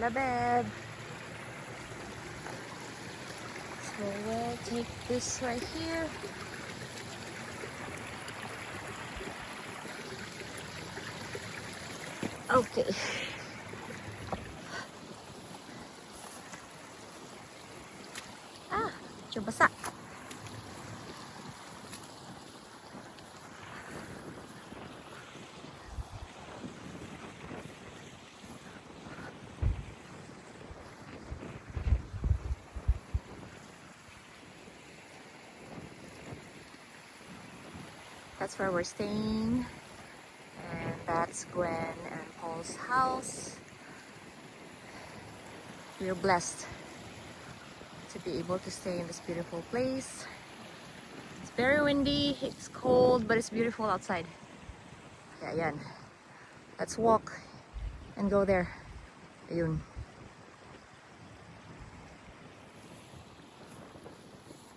sila, Beb. So we'll take this right here. Okay. Medyo basa. That's where we're staying. And that's Gwen and Paul's house. We're blessed to be able to stay in this beautiful place. It's very windy, it's cold, but it's beautiful outside. Yeah, yan. Let's walk and go there. Ayun.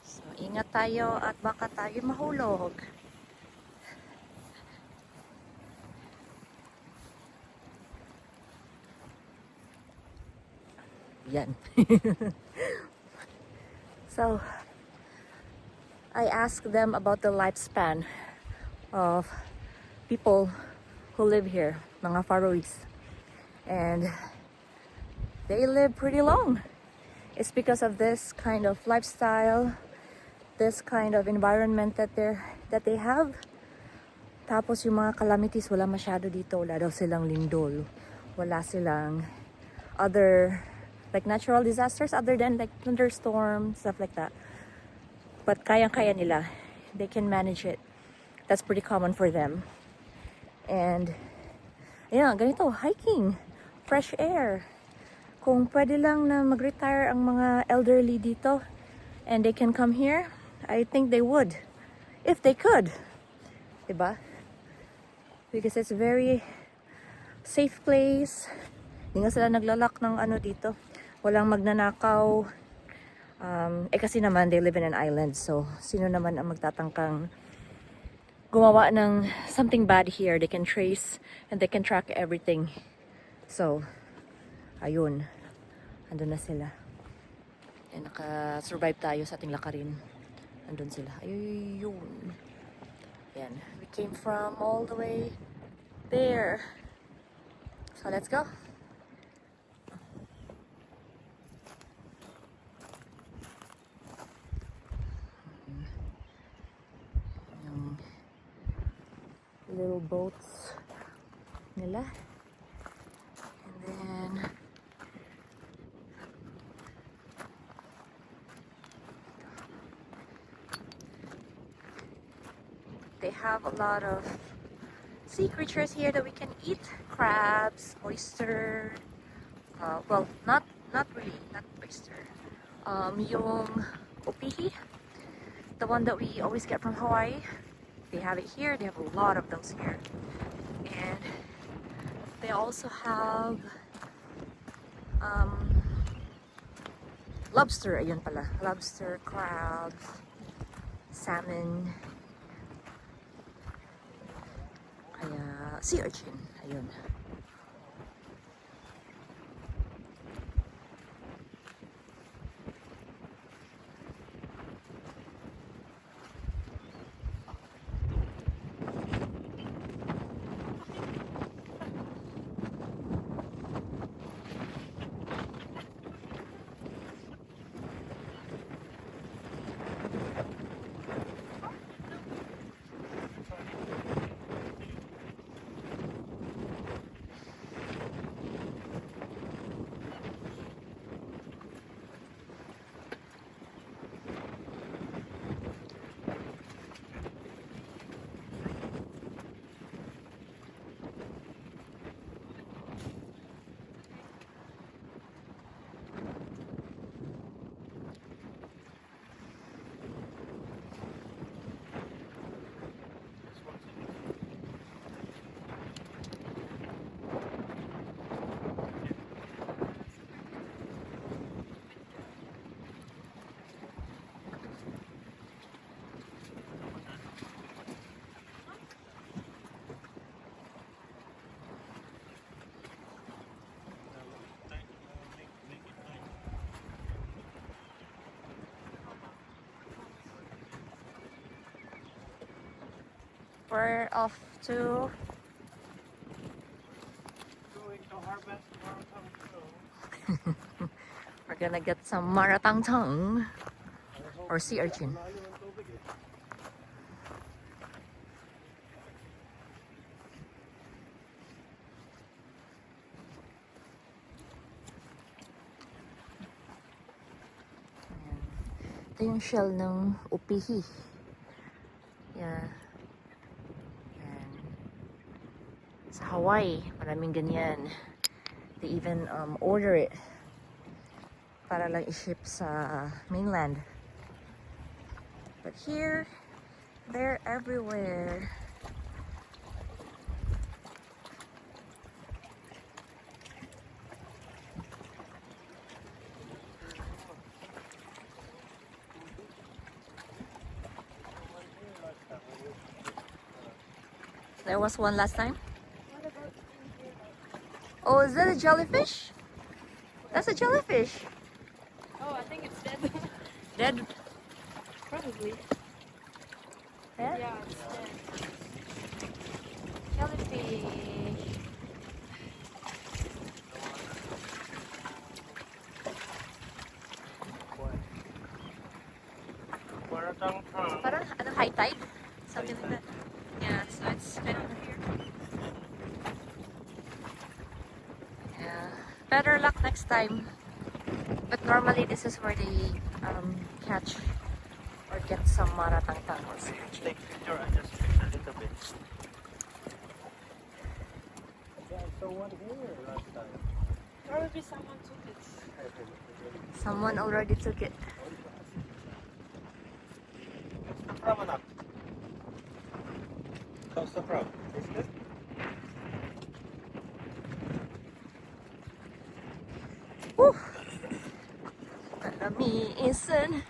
So, ingat tayo at baka tayo mahulog. Yan. So, I asked them about the lifespan of people who live here, mga Faroese. And they live pretty long. It's because of this kind of lifestyle, this kind of environment that they have. Tapos yung mga calamities, wala masyado dito. Wala daw silang lindol. Wala silang other like natural disasters other than like thunderstorms, stuff like that. But kayang-kaya nila. They can manage it. That's pretty common for them. And ayan, ganito, hiking, fresh air. Kung pwede lang na mag-retire ang mga elderly dito and they can come here, I think they would. If they could. Diba? Because it's a very safe place. Hindi nga sila naglalak ng ano dito. Walang magnanakaw. Kasi naman, they live in an island. So, sino naman ang magtatangkang gumawa ng something bad here? They can trace and they can track everything. So, ayun. Andun na sila. And naka-survive tayo sa ating lakarin. Andun sila. Ayun. Yan. We came from all the way there. So, let's go. Little boats nila, and then they have a lot of sea creatures here that we can eat. Crabs, oyster, well, not really, not oyster. Yung opihi, the one that we always get from Hawaii. They have it here. They have a lot of those here. And they also have lobster. Ayun pala. Lobster, crabs, salmon. Kaya sea urchin. Ayun. we're off to Going to harvest maratang. we're gonna get some maratang tongue or sea urchin. Malalim ang tubig eh. Ito yung shell ng upihi. Yeah. Yan. Sa Hawaii, maraming ganyan. They even order it para lang i-ship sa mainland. But here, they're everywhere. There was one last time. Oh, is that a jellyfish? That's a jellyfish. Oh, I think it's dead. Dead? Probably. Yeah? Yeah, it's dead. Jellyfish. Maratang tongue. Parang ano, high tide? Something like that. Yeah, so it's kind of here. Yeah. Better luck next time. But normally this is where they catch or get some maratang tongue or sea urchin. Take picture and just fix a little bit. I saw one here last time. Probably someone took it. Someone already took it. What's the from anak? How's the from? Is it? Woo! Malamisan.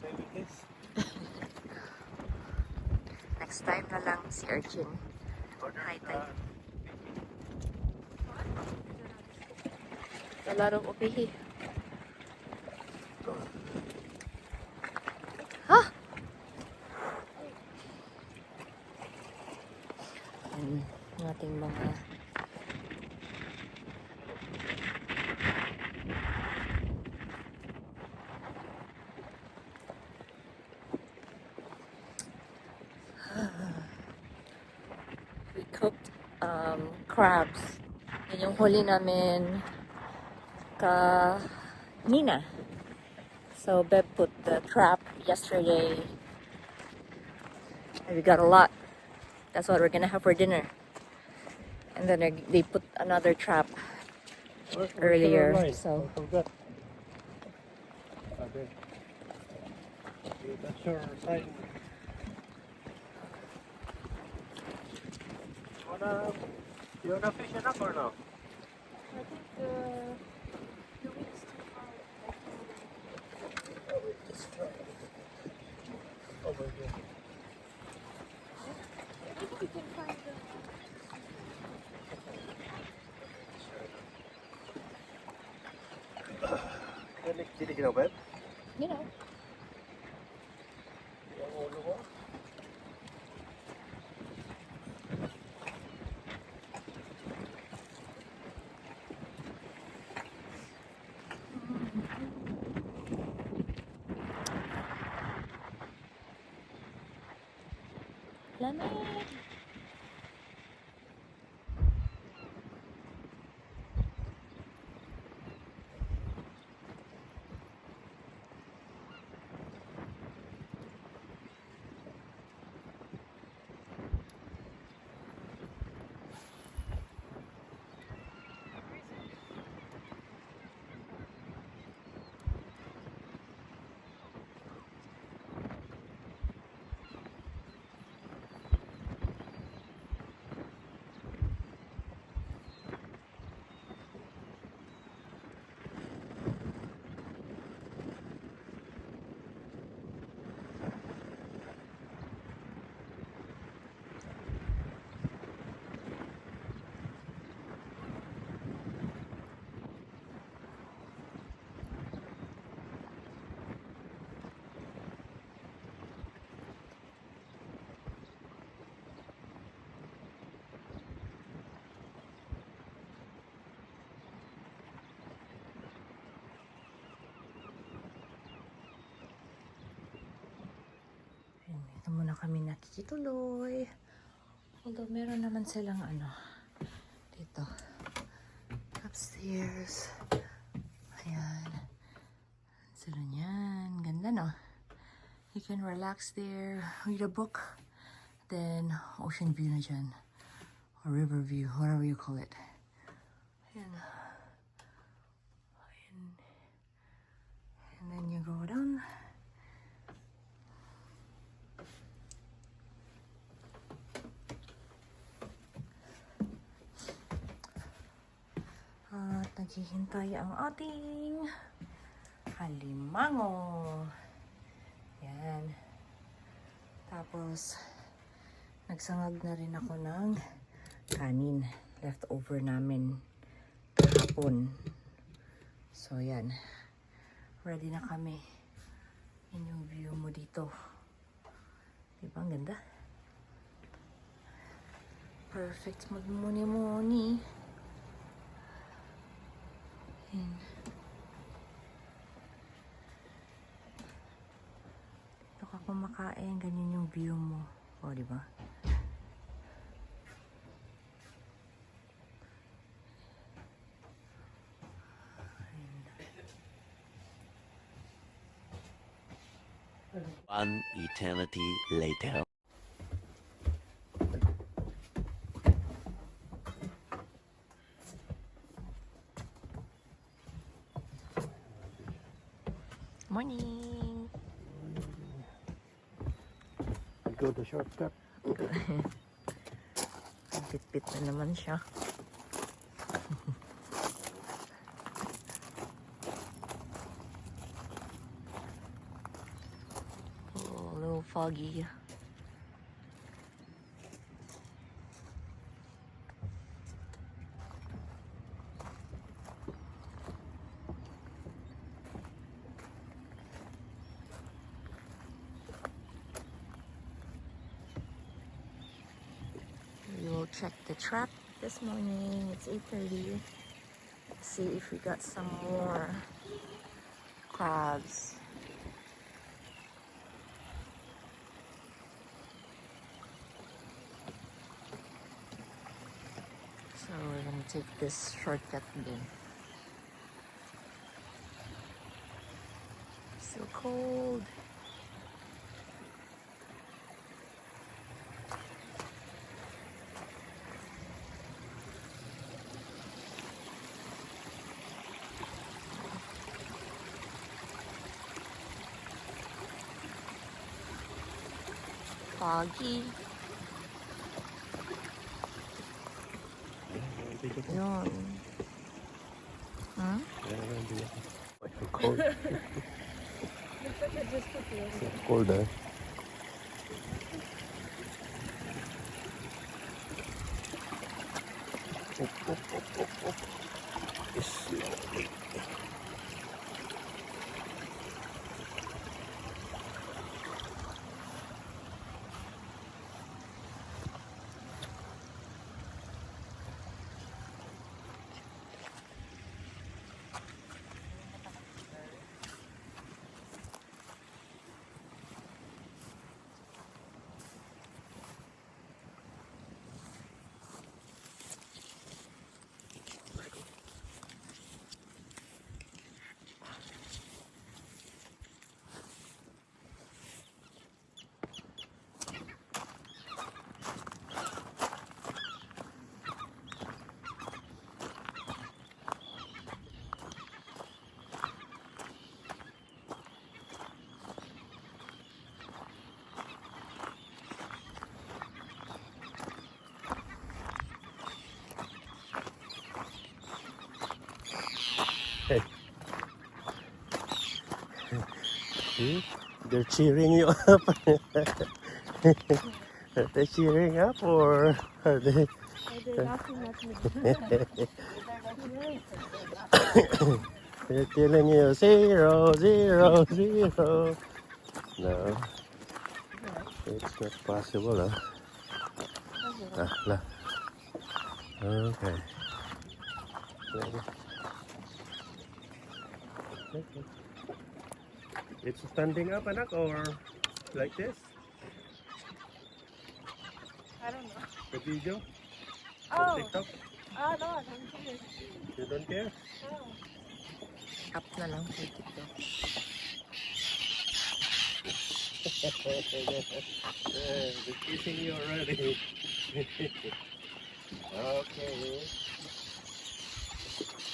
Maybe this. Next time na lang si urchin. High tide. A lot of upihi. Ah! Yan, yung ating mga we cooked crabs. Yan yung huli namin kanina. So Beb put the trap yesterday. And we got a lot. That's what we're gonna have for dinner. And then they put another trap earlier. So I forgot. Okay. That's your sign. You wanna fish enough or no? I think the wind's too far. Oh my god. Maybe we can find the... Dili ginaw ba? you know. Yung ulo ko. Lamig. Dito muna kami nakikituloy. Although meron naman silang ano dito. Upstairs. Ayan. Sila niyan. Ganda no? You can relax there. Read a book. Then ocean view na dyan. Or river view. Whatever you call it. Ayan. Ayan. And then you go down. At naghihintay ang ating halimango. Yan. Tapos, nagsangag na rin ako ng kanin. Leftover namin kahapon. So, yan. Ready na kami. Yan yung view mo dito. Diba? Ang ganda. Perfect magmuni-muni. Yan. Dito ka kumakain, ganyan yung view mo. O, diba? One eternity later. Morning! We go the shortcut. Bit-bit na naman siya. Oh, a little foggy. We'll check the trap this morning. It's 8:30. See if we got some more crabs. So we're gonna take this shortcut again. So cold. Foggy. Yun. Hmm? Cold. It's cold, eh? Up. Slowly. Hey. See? They're cheering you up. Are they cheering up or are they? They're laughing at me. They're telling you 0, 0, 0. No, it's not possible, huh? Okay. It's standing up, anak, or like this? video? Oh. TikTok? Ah, no, I don't care. You don't care? No. Up na lang sa TikTok. They're kissing you already. Okay.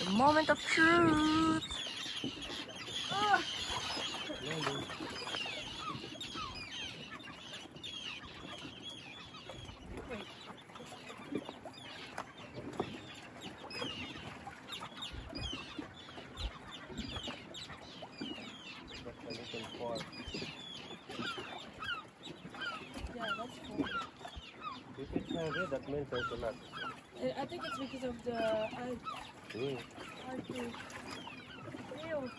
The moment of truth. Ah. That's a little far. Yeah, that's cool. If it's heavy, that means there's a lot. I think it's because of the Mm. artery. Ew.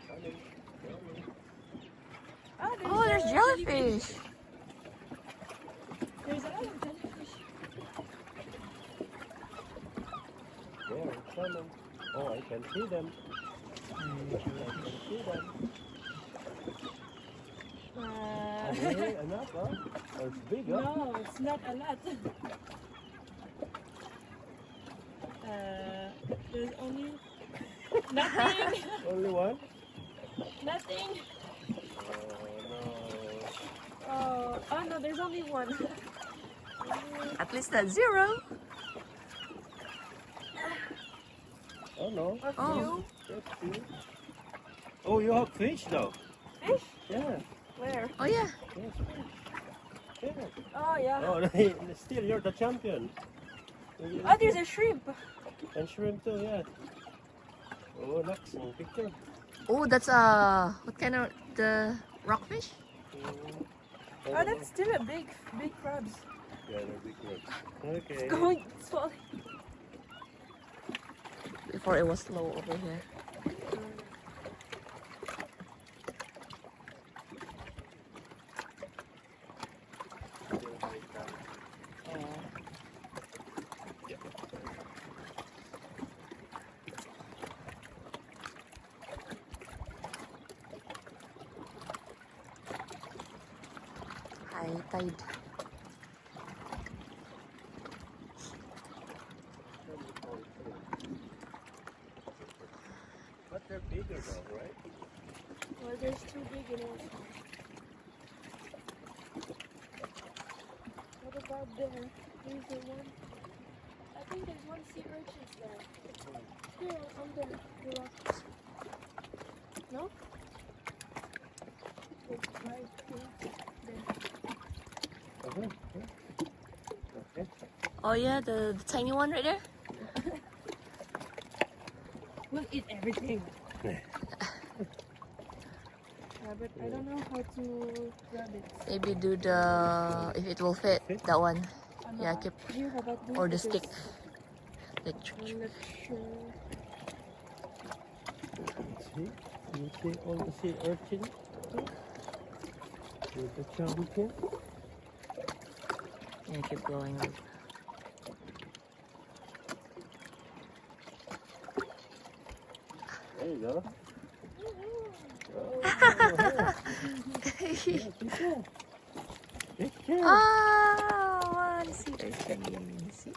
Coming. Ah, Oh, there's jellyfish. There's a lot of jellyfish. Yeah, it's coming. Oh, I can see them. I can see them. Oh, really? Enough, huh? Oh, it's big, huh? No, it's not a lot. There's only nothing. Only one? Nothing. Oh, Oh no, there's only one. At least that's zero. no. Oh, no. A Oh. few. That's cute. Oh, you have fish, though? Fish? Yeah. Where? Oh yeah. Yes, fish. Yeah. Oh yeah. Oh, still, you're the champion. Oh, there's a shrimp. And shrimp, too, yeah. Oh, next picture. Oh, that's what kind of the rockfish? Oh, that's still a big crabs. Yeah, they're big crabs. Okay. It's going, it's falling. Before it was slow over here. High tide. But they're bigger though, right? Well, there's two big and one small. What about there? There's the one. I think there's one sea urchins there. Yeah, on the rock. No? It's right here. There. Okay. Oh yeah, the tiny one right there. We'll eat everything. Yeah, but I don't know how to grab it. Maybe do the if it will fit that one. Yeah, keep You have about or the stick. Like, I'm not sure. See? You see all the sea urchin? With the champion? yeah, keep going. There you go. Ah, one sea urchin. See?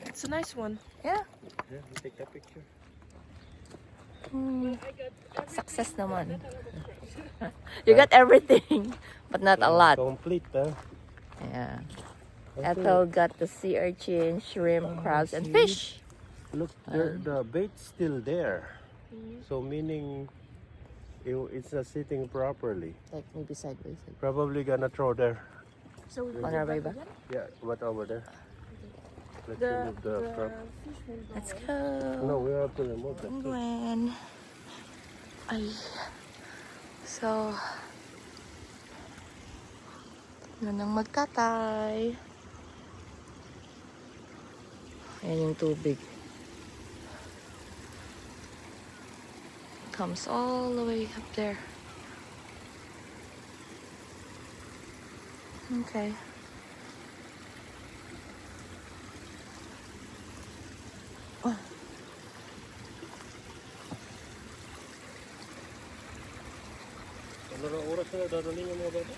It's a nice one. Yeah. Yeah, we take a picture. Hmm. I got Success naman. You got everything, but not a lot. Complete, huh? Yeah. Okay. Ethel got the sea urchin, shrimp, crabs, and see? fish. Look, the bait's still there. So meaning it's not sitting properly. Like maybe sideways. Probably gonna throw there. So we On our way back. Yeah, what over there? Let's The remove the crab. fish will go Let's away. go. No, we have to remove that too. Penguin. Ay. So, yun ang magkatay. Ayan yung tubig. Comes all the way up there. Okay. Ano oras na dadaling yung mga bata?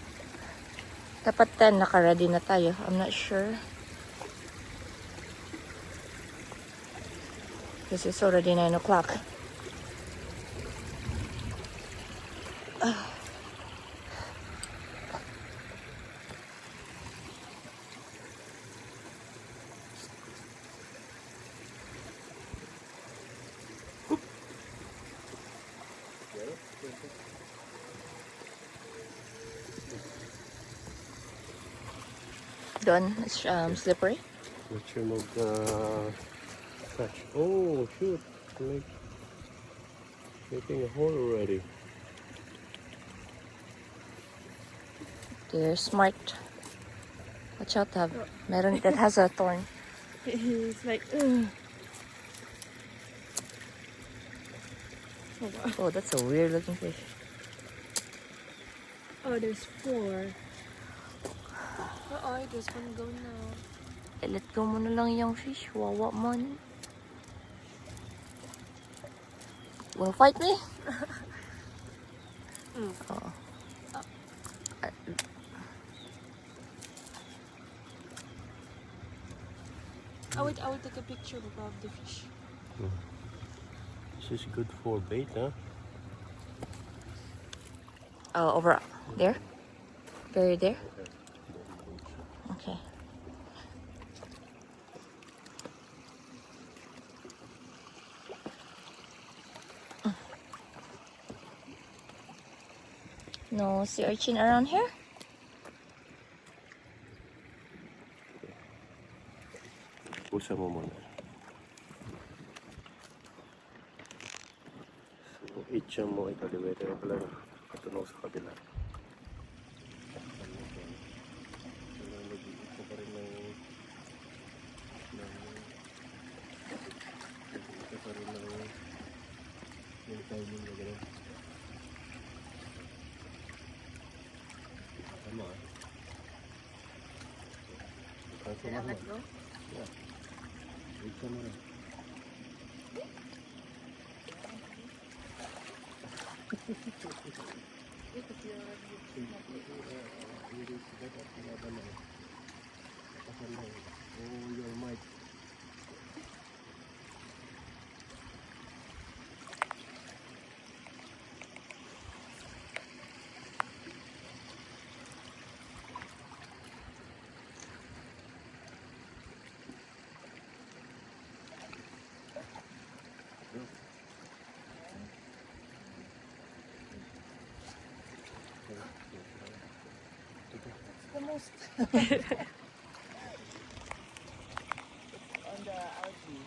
Dapat 10, naka-ready na tayo. I'm not sure. This is already 9 o'clock. Doon, it's slippery. Let's remove the catch. Oh, shoot. Making a hole already. They're smart. Watch out, Tab. Meron that has a thorn. It's like, ugh. Oh, wow. Oh, that's a weird looking fish. Oh, there's 4. Oh, there's one go now. Let go mo na lang yung fish. Wawa man. Wanna fight me? Oh. I would take a picture of the fish. This is good for bait, huh? Oh, over there? Buried there? Okay. No sea urchin around here? Pusa mo muna. So, itcha mo, ikaliwete mo pala. Patunog sa kabila. Nag-iito pa rin yung timing na gano'n. Tama ah. Kaso mahal. Yeah. Itcha mo rin. Oh, your mic. The most. On the algae.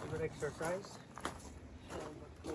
Good exercise. So,